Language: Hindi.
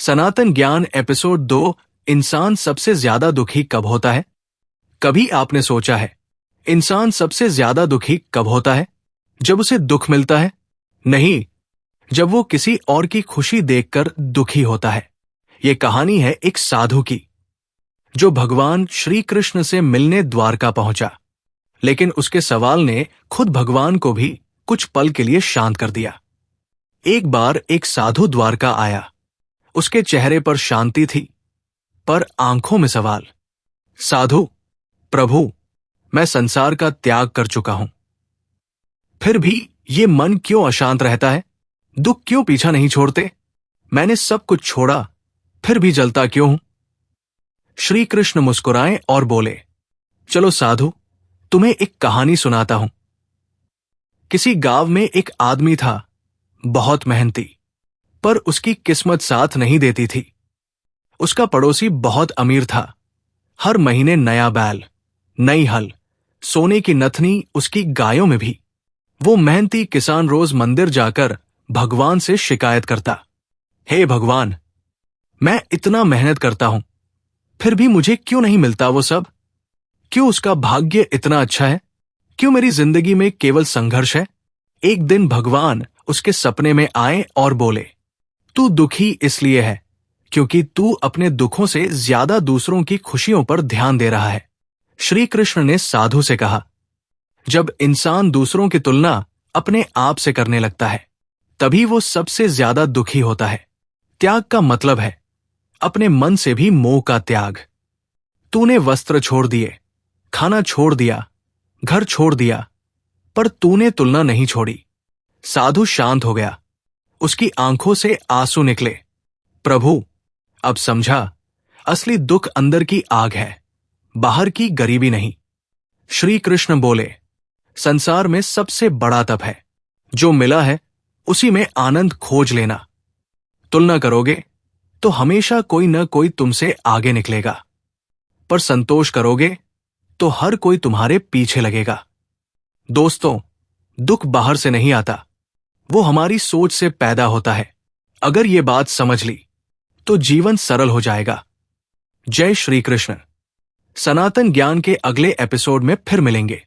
सनातन ज्ञान एपिसोड 2। इंसान सबसे ज्यादा दुखी कब होता है? कभी आपने सोचा है इंसान सबसे ज्यादा दुखी कब होता है? जब उसे दुख मिलता है? नहीं, जब वो किसी और की खुशी देखकर दुखी होता है। ये कहानी है एक साधु की, जो भगवान श्री कृष्ण से मिलने द्वारका पहुंचा, लेकिन उसके सवाल ने खुद भगवान को भी कुछ पल के लिए शांत कर दिया। एक बार एक साधु द्वारका आया। उसके चेहरे पर शांति थी, पर आंखों में सवाल। साधु, प्रभु, मैं संसार का त्याग कर चुका हूं, फिर भी ये मन क्यों अशांत रहता है? दुख क्यों पीछा नहीं छोड़ते? मैंने सब कुछ छोड़ा, फिर भी जलता क्यों हूं? श्री कृष्ण मुस्कुराए और बोले, चलो साधु, तुम्हें एक कहानी सुनाता हूं। किसी गांव में एक आदमी था, बहुत मेहनती, पर उसकी किस्मत साथ नहीं देती थी। उसका पड़ोसी बहुत अमीर था। हर महीने नया बैल, नई हल, सोने की नथनी उसकी गायों में भी। वो मेहनती किसान रोज मंदिर जाकर भगवान से शिकायत करता, हे भगवान, मैं इतना मेहनत करता हूं, फिर भी मुझे क्यों नहीं मिलता वो सब? क्यों उसका भाग्य इतना अच्छा है? क्यों मेरी जिंदगी में केवल संघर्ष है? एक दिन भगवान उसके सपने में आए और बोले, तू दुखी इसलिए है क्योंकि तू अपने दुखों से ज्यादा दूसरों की खुशियों पर ध्यान दे रहा है। श्री कृष्ण ने साधु से कहा, जब इंसान दूसरों की तुलना अपने आप से करने लगता है, तभी वो सबसे ज्यादा दुखी होता है। त्याग का मतलब है अपने मन से भी मोह का त्याग। तूने वस्त्र छोड़ दिए, खाना छोड़ दिया, घर छोड़ दिया, पर तूने तुलना नहीं छोड़ी। साधु शांत हो गया। उसकी आंखों से आंसू निकले। प्रभु, अब समझा, असली दुख अंदर की आग है, बाहर की गरीबी नहीं। श्री कृष्ण बोले, संसार में सबसे बड़ा तप है, जो मिला है उसी में आनंद खोज लेना। तुलना करोगे तो हमेशा कोई न कोई तुमसे आगे निकलेगा, पर संतोष करोगे तो हर कोई तुम्हारे पीछे लगेगा। दोस्तों, दुख बाहर से नहीं आता, वो हमारी सोच से पैदा होता है। अगर ये बात समझ ली तो जीवन सरल हो जाएगा। जय श्री कृष्ण। सनातन ज्ञान के अगले एपिसोड में फिर मिलेंगे।